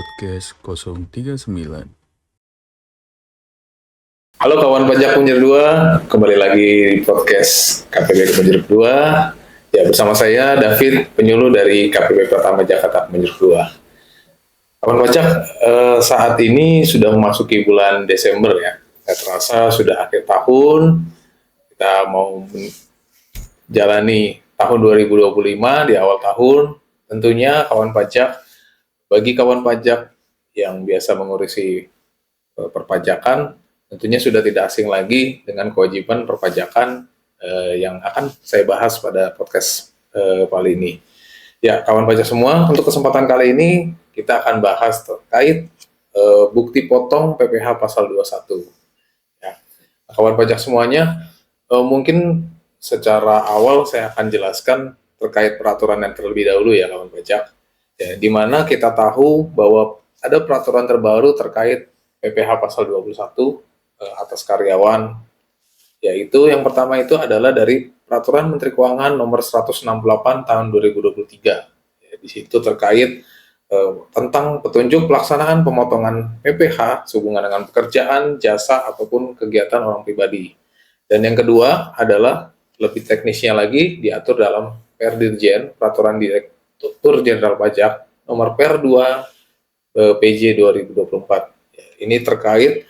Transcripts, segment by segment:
Podcast 039. Halo kawan pajak Penjer 2, kembali lagi di podcast KPB Penjer 2. Ya, bersama saya David, penyuluh dari KPB Pratama Jakarta Penjer 2. Kawan pajak, saat ini sudah memasuki bulan Desember ya. Tidak terasa sudah akhir tahun, kita mau menjalani tahun 2025 di awal tahun. Tentunya kawan pajak, bagi kawan pajak yang biasa mengurusi perpajakan, tentunya sudah tidak asing lagi dengan kewajiban perpajakan yang akan saya bahas pada podcast kali ini. Ya, kawan pajak semua, untuk kesempatan kali ini kita akan bahas terkait bukti potong PPh pasal 21. Ya, kawan pajak semuanya, mungkin secara awal saya akan jelaskan terkait peraturan yang terlebih dahulu ya kawan pajak. Ya, di mana kita tahu bahwa ada peraturan terbaru terkait PPh pasal 21 atas karyawan, yaitu yang pertama itu adalah dari Peraturan Menteri Keuangan Nomor 168 Tahun 2023. Ya, di situ terkait tentang petunjuk pelaksanaan pemotongan PPh sehubungan dengan pekerjaan, jasa, ataupun kegiatan orang pribadi. Dan yang kedua adalah lebih teknisnya lagi, diatur dalam Perdirjen, Peraturan Direktur Jenderal Pajak Nomor Per 2 PJ 2024. Ini terkait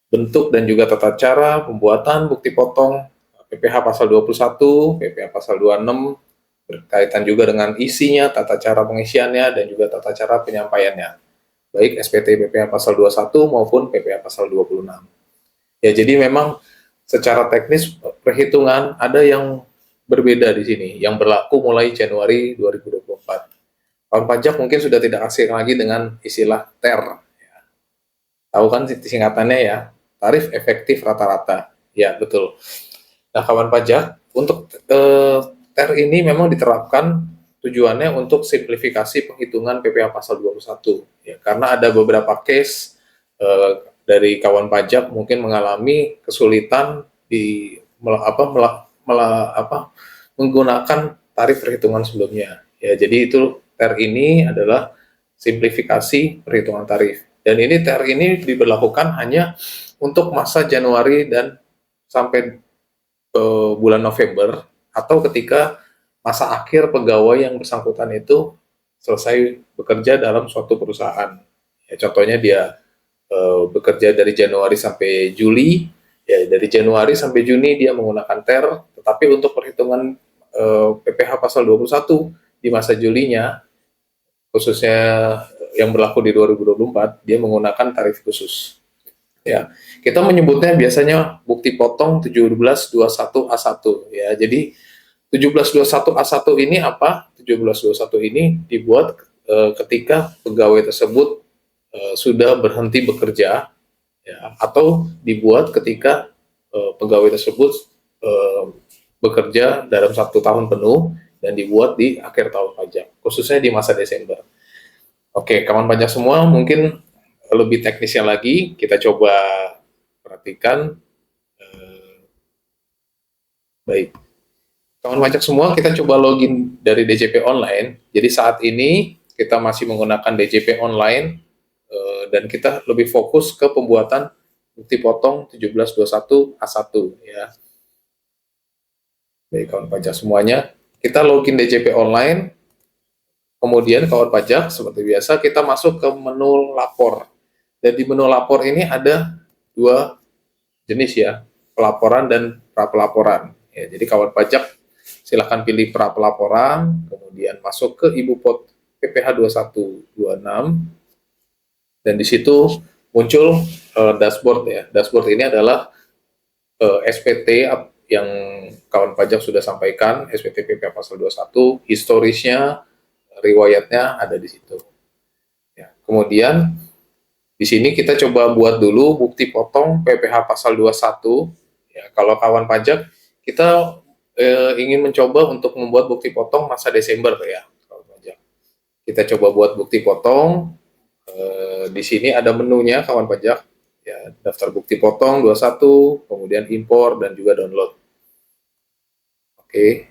bentuk dan juga tata cara pembuatan bukti potong PPh pasal 21, PPh pasal 26, berkaitan juga dengan isinya, tata cara pengisiannya, dan juga tata cara penyampaiannya, baik SPT PPh pasal 21 maupun PPh pasal 26. Ya, jadi memang secara teknis perhitungan ada yang berbeda di sini, yang berlaku mulai Januari 2024. Kawan pajak mungkin sudah tidak asing lagi dengan istilah TER. Tahu kan singkatannya ya, tarif efektif rata-rata. Ya, betul. Nah, kawan pajak, untuk TER ini memang diterapkan tujuannya untuk simplifikasi penghitungan PPh pasal 21. Ya, karena ada beberapa case dari kawan pajak mungkin mengalami kesulitan di menggunakan tarif perhitungan sebelumnya. Ya, jadi itu TER ini adalah simplifikasi perhitungan tarif. Dan ini TER ini diberlakukan hanya untuk masa Januari dan sampai bulan November, atau ketika masa akhir pegawai yang bersangkutan itu selesai bekerja dalam suatu perusahaan. Ya, contohnya dia bekerja dari Januari sampai Juli, ya dari Januari sampai Juni dia menggunakan TER, tetapi untuk perhitungan PPh pasal 21 di masa Julinya, khususnya yang berlaku di 2024, dia menggunakan tarif khusus. Ya, kita menyebutnya biasanya bukti potong 1721A1 ya. Jadi 1721A1 ini apa? 1721 ini dibuat ketika pegawai tersebut sudah berhenti bekerja ya, atau dibuat ketika pegawai tersebut bekerja dalam 1 tahun penuh dan dibuat di akhir tahun pajak, khususnya di masa Desember. Oke, kawan pajak semua, mungkin lebih teknisnya lagi kita coba perhatikan. Baik, kawan pajak semua, kita coba login dari DJP online. Jadi saat ini kita masih menggunakan DJP online dan kita lebih fokus ke pembuatan bukti potong 1721A1 ya. Baik, kawan pajak semuanya, kita login DJP online. Kemudian kawan pajak seperti biasa kita masuk ke menu lapor. Dan di menu lapor ini ada dua jenis ya, pelaporan dan pra-pelaporan. Ya, jadi kawan pajak silahkan pilih pra-pelaporan, kemudian masuk ke Ibu Pot PPh 2126, dan di situ muncul dashboard ya. Dashboard ini adalah SPT yang kawan pajak sudah sampaikan, SPT PPh pasal 21, historisnya, riwayatnya ada di situ. Ya, kemudian di sini kita coba buat dulu bukti potong PPh pasal 21. Ya, kalau kawan pajak, kita ingin mencoba untuk membuat bukti potong masa Desember ya, kawan pajak. Kita coba buat bukti potong. Di sini ada menunya kawan pajak. Ya, daftar bukti potong 21, kemudian impor dan juga download. Oke.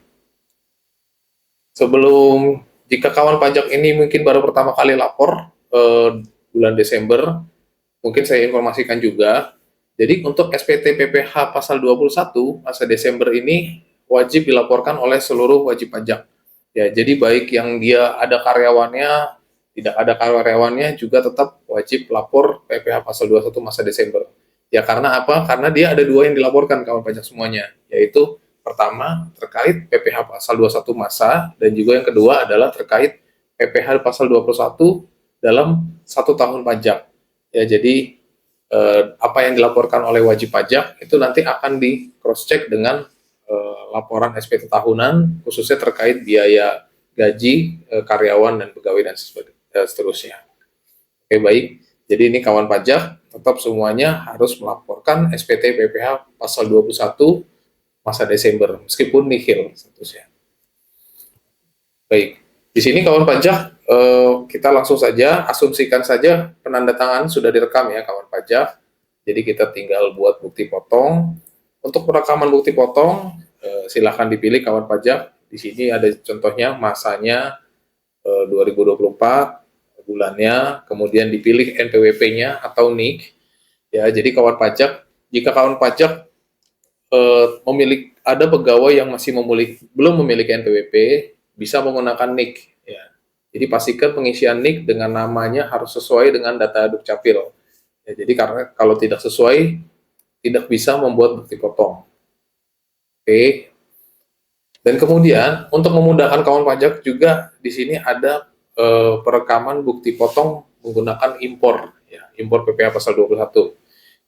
Sebelum, jika kawan pajak ini mungkin baru pertama kali lapor, bulan Desember, mungkin saya informasikan juga. Jadi untuk SPT PPh pasal 21 masa Desember ini wajib dilaporkan oleh seluruh wajib pajak. Ya, jadi baik yang dia ada karyawannya, tidak ada karyawannya juga tetap wajib lapor PPh pasal 21 masa Desember. Ya karena apa? Karena dia ada dua yang dilaporkan kawan pajak semuanya, yaitu pertama terkait PPh pasal 21 masa, dan juga yang kedua adalah terkait PPh pasal 21 dalam 1 tahun pajak. Ya, jadi apa yang dilaporkan oleh wajib pajak itu nanti akan di cross check dengan laporan SPT tahunan, khususnya terkait biaya gaji karyawan dan pegawai dan seterusnya. Oke, baik. Jadi ini kawan pajak tetap semuanya harus melaporkan SPT PPh pasal 21 masa Desember meskipun nihil statusnya. Baik. Di sini kawan pajak kita langsung saja asumsikan saja penandatangan sudah direkam ya kawan pajak. Jadi kita tinggal buat bukti potong. Untuk perekaman bukti potong silahkan dipilih kawan pajak. Di sini ada contohnya masanya 2024 bulannya, kemudian dipilih NPWP-nya atau NIK. Ya, jadi kawan pajak, jika kawan pajak ada pegawai yang masih belum memiliki NPWP, bisa menggunakan NIK. Ya. Jadi pastikan pengisian NIK dengan namanya harus sesuai dengan data Dukcapil. Ya, jadi karena kalau tidak sesuai, tidak bisa membuat bukti potong. Oke. Dan kemudian untuk memudahkan kawan pajak juga di sini ada perekaman bukti potong menggunakan impor, ya, impor PPh pasal 21.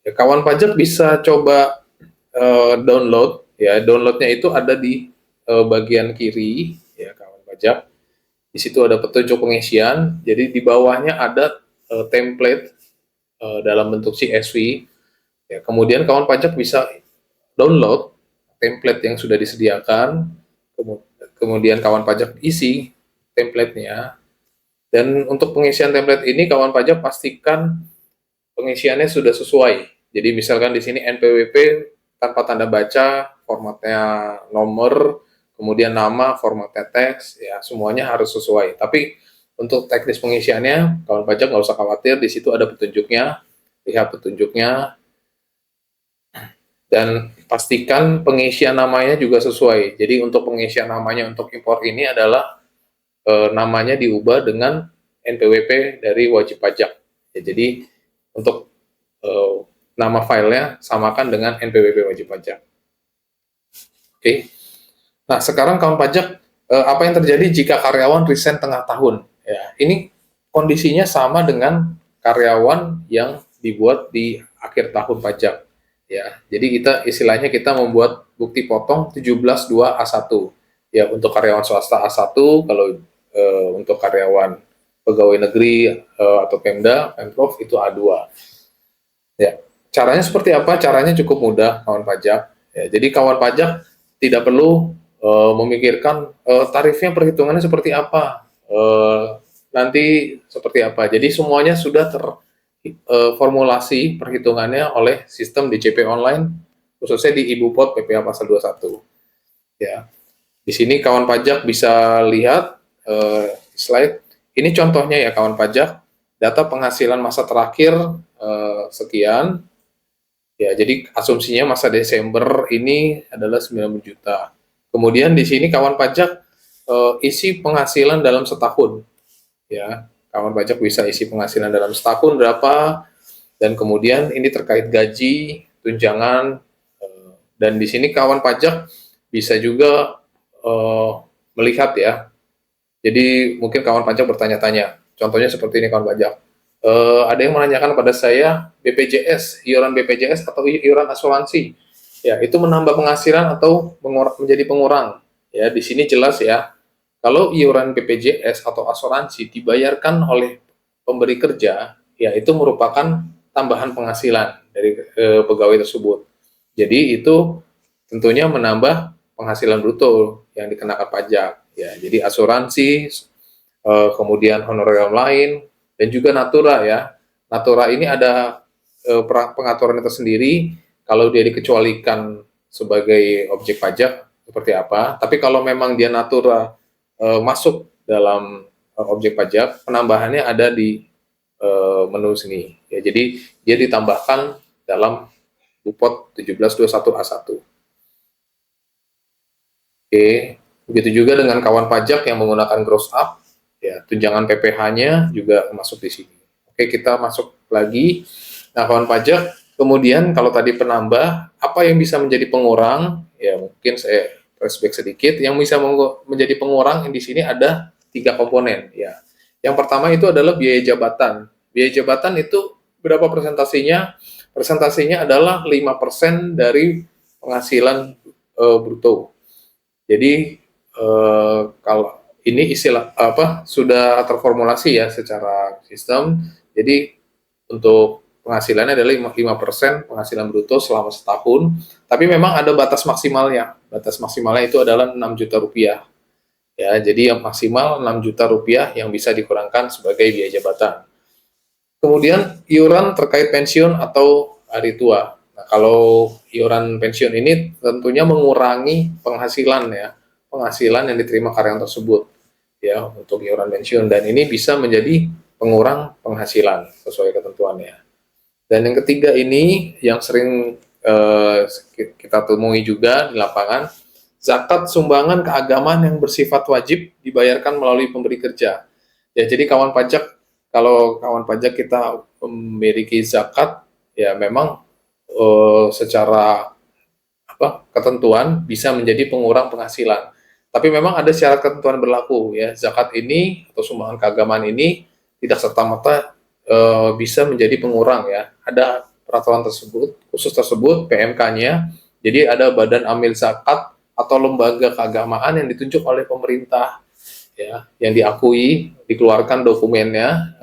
Ya, kawan pajak bisa coba download, ya, downloadnya itu ada di bagian kiri, ya kawan pajak. Di situ ada petunjuk pengisian, jadi di bawahnya ada template dalam bentuk CSV. Ya, kemudian kawan pajak bisa download template yang sudah disediakan, kemudian kawan pajak isi template-nya. Dan untuk pengisian template ini kawan pajak pastikan pengisiannya sudah sesuai. Jadi misalkan di sini NPWP tanpa tanda baca, formatnya nomor, kemudian nama, formatnya teks, ya semuanya harus sesuai. Tapi untuk teknis pengisiannya, kawan pajak nggak usah khawatir, di situ ada petunjuknya, lihat petunjuknya, dan pastikan pengisian namanya juga sesuai. Jadi untuk pengisian namanya untuk impor ini adalah namanya diubah dengan NPWP dari wajib pajak. Ya, jadi untuk nama filenya samakan dengan NPWP wajib pajak. Oke. Nah, sekarang kawan pajak, apa yang terjadi jika karyawan resign tengah tahun? Ya, ini kondisinya sama dengan karyawan yang dibuat di akhir tahun pajak. Ya, jadi istilahnya kita membuat bukti potong 17.2 A1. Ya, untuk karyawan swasta A1, kalau untuk karyawan pegawai negeri atau Pemda, Pemprov itu A2. Ya, caranya seperti apa? Caranya cukup mudah, kawan pajak. Ya, jadi kawan pajak tidak perlu memikirkan tarifnya perhitungannya seperti apa, nanti seperti apa. Jadi semuanya sudah terformulasi perhitungannya oleh sistem DCP online, khususnya di Ibupot PPh pasal 21. Ya, di sini kawan pajak bisa lihat slide. Ini contohnya ya kawan pajak, data penghasilan masa terakhir sekian. Ya, jadi asumsinya masa Desember ini adalah 90 juta. Kemudian di sini kawan pajak isi penghasilan dalam setahun. Ya, kawan pajak bisa isi penghasilan dalam setahun berapa, dan kemudian ini terkait gaji, tunjangan, dan di sini kawan pajak bisa juga melihat ya. Jadi mungkin kawan pajak bertanya-tanya, contohnya seperti ini kawan pajak. Ada yang menanyakan pada saya BPJS, iuran BPJS atau iuran asuransi. Ya, itu menambah penghasilan atau menjadi pengurang. Ya, di sini jelas ya. Kalau iuran BPJS atau asuransi dibayarkan oleh pemberi kerja, ya itu merupakan tambahan penghasilan dari pegawai tersebut. Jadi itu tentunya menambah penghasilan bruto yang dikenakan pajak. Ya, jadi asuransi, kemudian honorarium lain, dan juga natura ya. Natura ini ada pengaturan tersendiri kalau dia dikecualikan sebagai objek pajak seperti apa. Tapi kalau memang dia natura masuk dalam objek pajak, penambahannya ada di menu sini. Ya, jadi dia ditambahkan dalam Bupot 1721A1. Oke, begitu juga dengan kawan pajak yang menggunakan gross up, ya tunjangan PPh-nya juga masuk di sini. Oke, kita masuk lagi. Nah, kawan pajak, kemudian kalau tadi penambah, apa yang bisa menjadi pengurang? Ya, mungkin saya flashback sedikit. Yang bisa menjadi pengurang di sini ada 3 komponen. Ya, yang pertama itu adalah biaya jabatan. Biaya jabatan itu berapa presentasinya? Presentasinya adalah 5% dari penghasilan bruto. Jadi kalau ini istilah apa sudah terformulasi ya secara sistem. Jadi untuk penghasilannya adalah 5% penghasilan bruto selama setahun. Tapi memang ada batas maksimalnya. Batas maksimalnya itu adalah 6 juta rupiah. Ya, jadi yang maksimal 6 juta rupiah yang bisa dikurangkan sebagai biaya jabatan. Kemudian iuran terkait pensiun atau hari tua. Nah, kalau iuran pensiun ini tentunya mengurangi penghasilan ya, penghasilan yang diterima karyawan tersebut ya untuk iuran pensiun dan ini bisa menjadi pengurang penghasilan sesuai ketentuannya. Dan yang ketiga ini yang sering kita temui juga di lapangan, zakat sumbangan keagamaan yang bersifat wajib dibayarkan melalui pemberi kerja. Ya, jadi kawan pajak, kalau kawan pajak kita memiliki zakat, ya memang secara ketentuan bisa menjadi pengurang penghasilan. Tapi memang ada syarat ketentuan berlaku ya. Zakat ini atau sumbangan keagamaan ini tidak serta-merta bisa menjadi pengurang ya. Ada peraturan tersebut, khusus tersebut PMK-nya. Jadi ada badan amil zakat atau lembaga keagamaan yang ditunjuk oleh pemerintah ya, yang diakui, dikeluarkan dokumennya,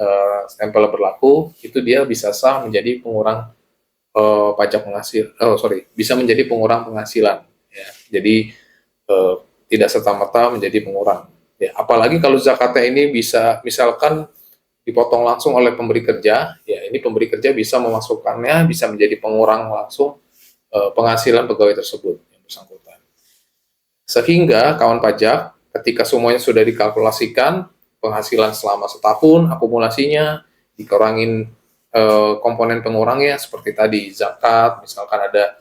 stempel berlaku, itu dia bisa sah menjadi pengurang pajak bisa menjadi pengurang penghasilan. Ya. Jadi tidak serta-merta menjadi pengurang. Ya, apalagi kalau zakatnya ini bisa misalkan dipotong langsung oleh pemberi kerja, ya ini pemberi kerja bisa memasukkannya, bisa menjadi pengurang langsung penghasilan pegawai tersebut yang bersangkutan. Sehingga kawan pajak, ketika semuanya sudah dikalkulasikan, penghasilan selama setahun, akumulasinya, dikurangin komponen pengurangnya seperti tadi, zakat, misalkan ada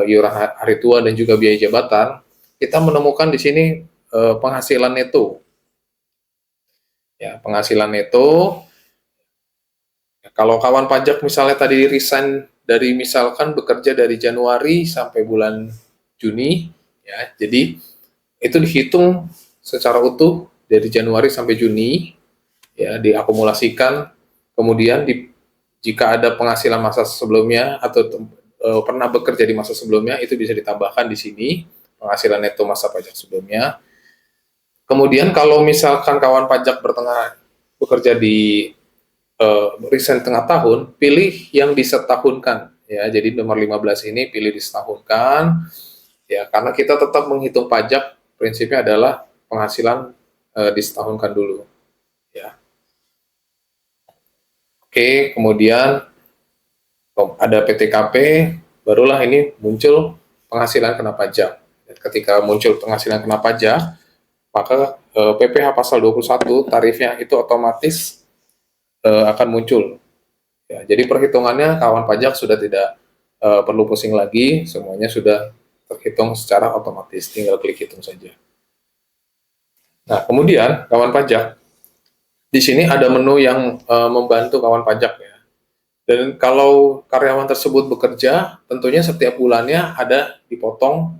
iuran hari tua dan juga biaya jabatan, kita menemukan di sini penghasilan neto. Ya, penghasilan neto, ya, kalau kawan pajak misalnya tadi resign dari misalkan bekerja dari Januari sampai bulan Juni, ya, jadi itu dihitung secara utuh dari Januari sampai Juni, ya diakumulasikan, kemudian jika ada penghasilan masa sebelumnya atau pernah bekerja di masa sebelumnya itu bisa ditambahkan di sini penghasilan neto masa pajak sebelumnya. Kemudian kalau misalkan kawan pajak bekerja di resign tengah tahun, pilih yang disetahunkan ya. Jadi nomor 15 ini pilih disetahunkan ya, karena kita tetap menghitung pajak prinsipnya adalah penghasilan disetahunkan dulu ya. Oke, kemudian ada PTKP, barulah ini muncul penghasilan kena pajak. Ketika muncul penghasilan kena pajak, maka PPh pasal 21 tarifnya itu otomatis akan muncul. Ya, jadi perhitungannya kawan pajak sudah tidak perlu pusing lagi, semuanya sudah terhitung secara otomatis, tinggal klik hitung saja. Nah, kemudian kawan pajak, di sini ada menu yang membantu kawan pajak ya. Dan kalau karyawan tersebut bekerja, tentunya setiap bulannya ada dipotong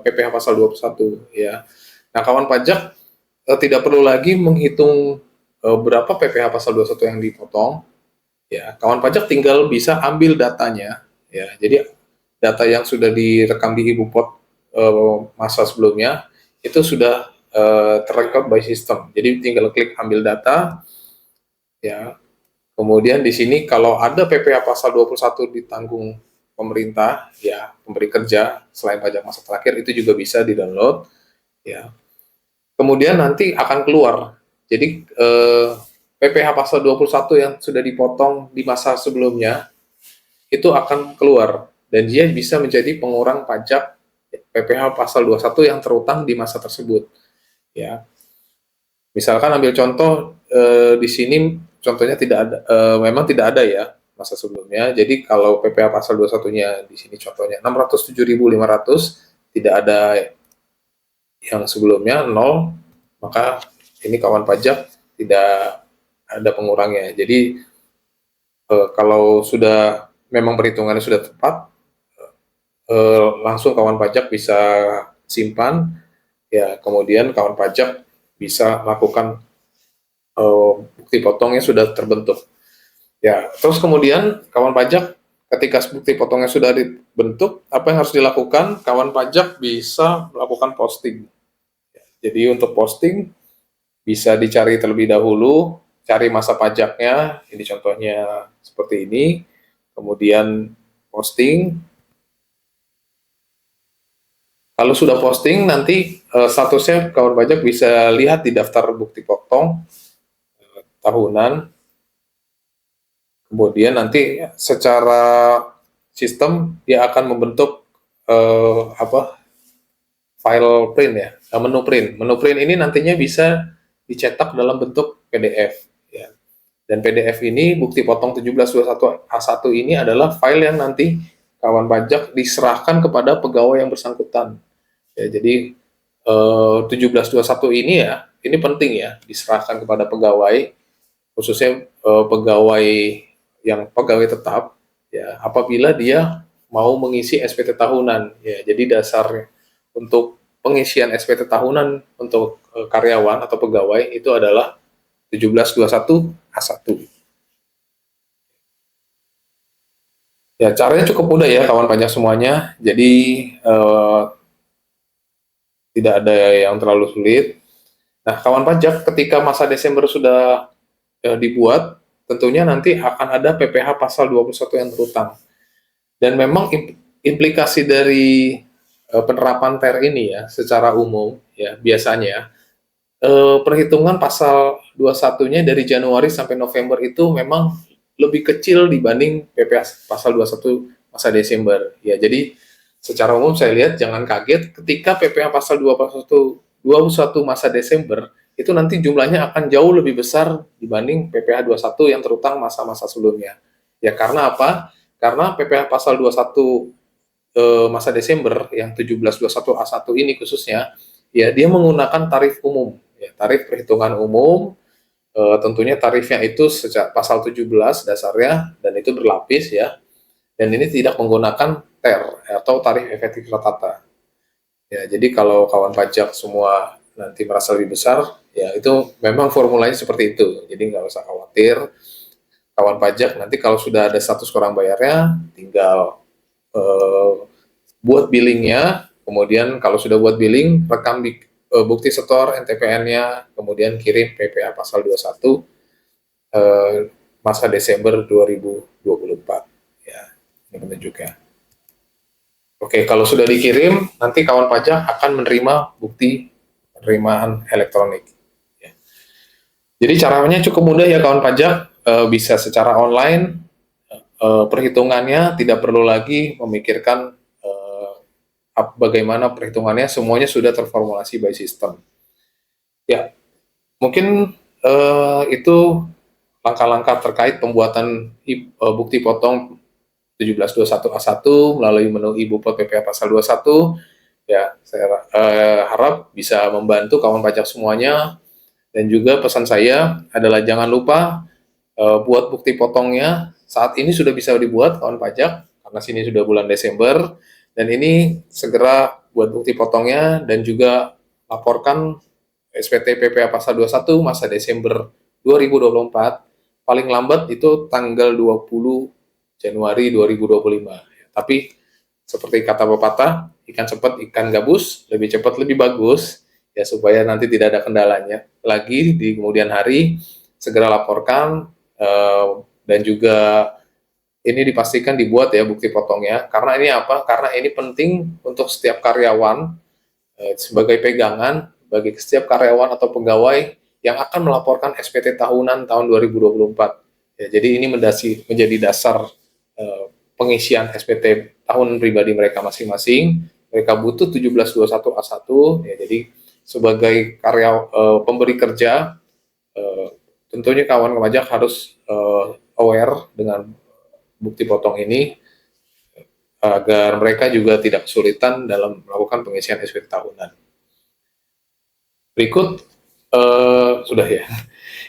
PPh pasal 21 ya. Nah, kawan pajak tidak perlu lagi menghitung berapa PPh pasal 21 yang dipotong. Ya, kawan pajak tinggal bisa ambil datanya ya. Jadi data yang sudah direkam di Ibupot masa sebelumnya itu sudah terrecord by system. Jadi tinggal klik ambil data ya. Kemudian di sini kalau ada PPh pasal 21 ditanggung pemerintah, ya pemberi kerja selain pajak masa terakhir itu juga bisa di-download, ya. Kemudian nanti akan keluar. Jadi PPh pasal 21 yang sudah dipotong di masa sebelumnya itu akan keluar dan dia bisa menjadi pengurang pajak PPh pasal 21 yang terutang di masa tersebut, ya. Misalkan ambil contoh di sini contohnya tidak ada, memang tidak ada ya masa sebelumnya. Jadi kalau PPh pasal 21-nya di sini contohnya 607.500, tidak ada yang sebelumnya 0, maka ini kawan pajak tidak ada pengurangnya. Jadi kalau sudah memang perhitungannya sudah tepat, langsung kawan pajak bisa simpan, ya kemudian kawan pajak bisa lakukan bukti potongnya sudah terbentuk. Ya, terus kemudian kawan pajak ketika bukti potongnya sudah dibentuk, apa yang harus dilakukan? Kawan pajak bisa melakukan posting. Jadi untuk posting bisa dicari terlebih dahulu, cari masa pajaknya, ini contohnya seperti ini, kemudian posting. Kalau sudah posting, nanti statusnya kawan pajak bisa lihat di daftar bukti potong tahunan. Kemudian nanti secara sistem dia akan membentuk file print ya, menu print. Menu print ini nantinya bisa dicetak dalam bentuk PDF. Ya. Dan PDF ini, bukti potong 1721A1 ini adalah file yang nanti kawan pajak diserahkan kepada pegawai yang bersangkutan. Ya, jadi 1721 ini ya, ini penting ya, diserahkan kepada pegawai, khususnya pegawai yang pegawai tetap, ya, apabila dia mau mengisi SPT tahunan. Ya, jadi dasar untuk pengisian SPT tahunan untuk karyawan atau pegawai itu adalah 1721A1. Ya, caranya cukup mudah ya kawan pajak semuanya. Jadi tidak ada yang terlalu sulit. Nah, kawan pajak ketika masa Desember sudah dibuat, tentunya nanti akan ada PPh pasal 21 yang terutang. Dan memang implikasi dari penerapan TER ini ya secara umum ya biasanya perhitungan pasal 21-nya dari Januari sampai November itu memang lebih kecil dibanding PPh pasal 21 masa Desember. Ya, jadi secara umum saya lihat jangan kaget ketika PPh pasal 21 masa Desember itu nanti jumlahnya akan jauh lebih besar dibanding PPh 21 yang terutang masa-masa sebelumnya. Ya, karena apa? Karena PPh pasal 21 masa Desember yang 1721A1 ini khususnya, ya dia menggunakan tarif umum, ya, tarif perhitungan umum, tentunya tarifnya itu sejak pasal 17 dasarnya, dan itu berlapis ya, dan ini tidak menggunakan TER atau tarif efektif rata. Ya, jadi kalau kawan pajak semua nanti merasa lebih besar, ya itu memang formulanya seperti itu, jadi nggak usah khawatir. Kawan pajak nanti kalau sudah ada status kurang bayarnya, tinggal buat billingnya, kemudian kalau sudah buat billing, rekam bukti setor NTPN-nya, kemudian kirim PPh pasal 21 masa Desember 2024. Ya, ini penunjuknya. Oke, kalau sudah dikirim, nanti kawan pajak akan menerima bukti penerimaan elektronik. Ya. Jadi caranya cukup mudah ya kawan pajak, bisa secara online, perhitungannya tidak perlu lagi memikirkan bagaimana perhitungannya, semuanya sudah terformulasi by system. Ya, mungkin itu langkah-langkah terkait pembuatan bukti potong 1721A1 melalui menu e-Bupot PPh pasal 21. Ya, saya harap bisa membantu kawan pajak semuanya. Dan juga pesan saya adalah jangan lupa buat bukti potongnya. Saat ini sudah bisa dibuat kawan pajak, karena sini sudah bulan Desember. Dan ini segera buat bukti potongnya dan juga laporkan SPT PPh pasal 21 masa Desember 2024. Paling lambat itu tanggal 20 Januari 2025. Tapi seperti kata pepatah, ikan cepat ikan gabus, lebih cepat lebih bagus, ya supaya nanti tidak ada kendalanya lagi di kemudian hari, segera laporkan, dan juga ini dipastikan dibuat ya bukti potongnya. Karena ini apa? Karena ini penting untuk setiap karyawan, sebagai pegangan bagi setiap karyawan atau pegawai yang akan melaporkan SPT tahunan tahun 2024. Ya, jadi ini menjadi dasar pengisian SPT tahun pribadi mereka masing-masing. Mereka butuh 1721A1, ya, jadi sebagai pemberi kerja, tentunya kawan pajak harus aware dengan bukti potong ini agar mereka juga tidak kesulitan dalam melakukan pengisian SPT tahunan. Berikut sudah ya.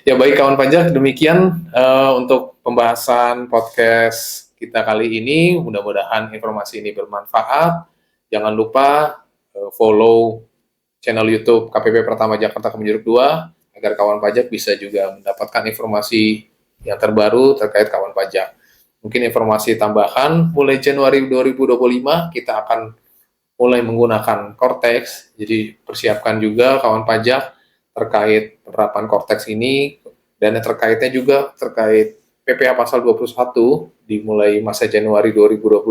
Ya baik kawan pajak, demikian untuk pembahasan podcast kita kali ini. Mudah-mudahan informasi ini bermanfaat. Jangan lupa follow channel YouTube KPP Pratama Jakarta Kemenjeruk 2 agar kawan pajak bisa juga mendapatkan informasi yang terbaru terkait kawan pajak. Mungkin informasi tambahan, mulai Januari 2025 kita akan mulai menggunakan Cortex, jadi persiapkan juga kawan pajak terkait penerapan Cortex ini, dan yang terkaitnya juga terkait PPh Pasal 21 dimulai masa Januari 2025.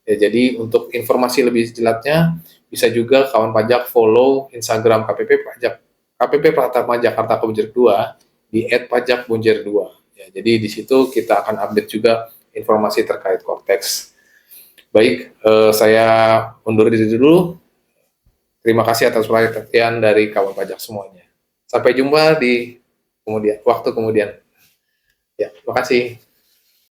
Ya, jadi untuk informasi lebih jelasnya bisa juga kawan pajak follow Instagram KPP Pratama Jakarta Kemenjeruk 2 di @pajakbunjer2. Ya, jadi di situ kita akan update juga informasi terkait Cortex. Baik, saya undur diri dulu. Terima kasih atas perhatian dari kawan pajak semuanya. Sampai jumpa di waktu kemudian. Ya, terima kasih.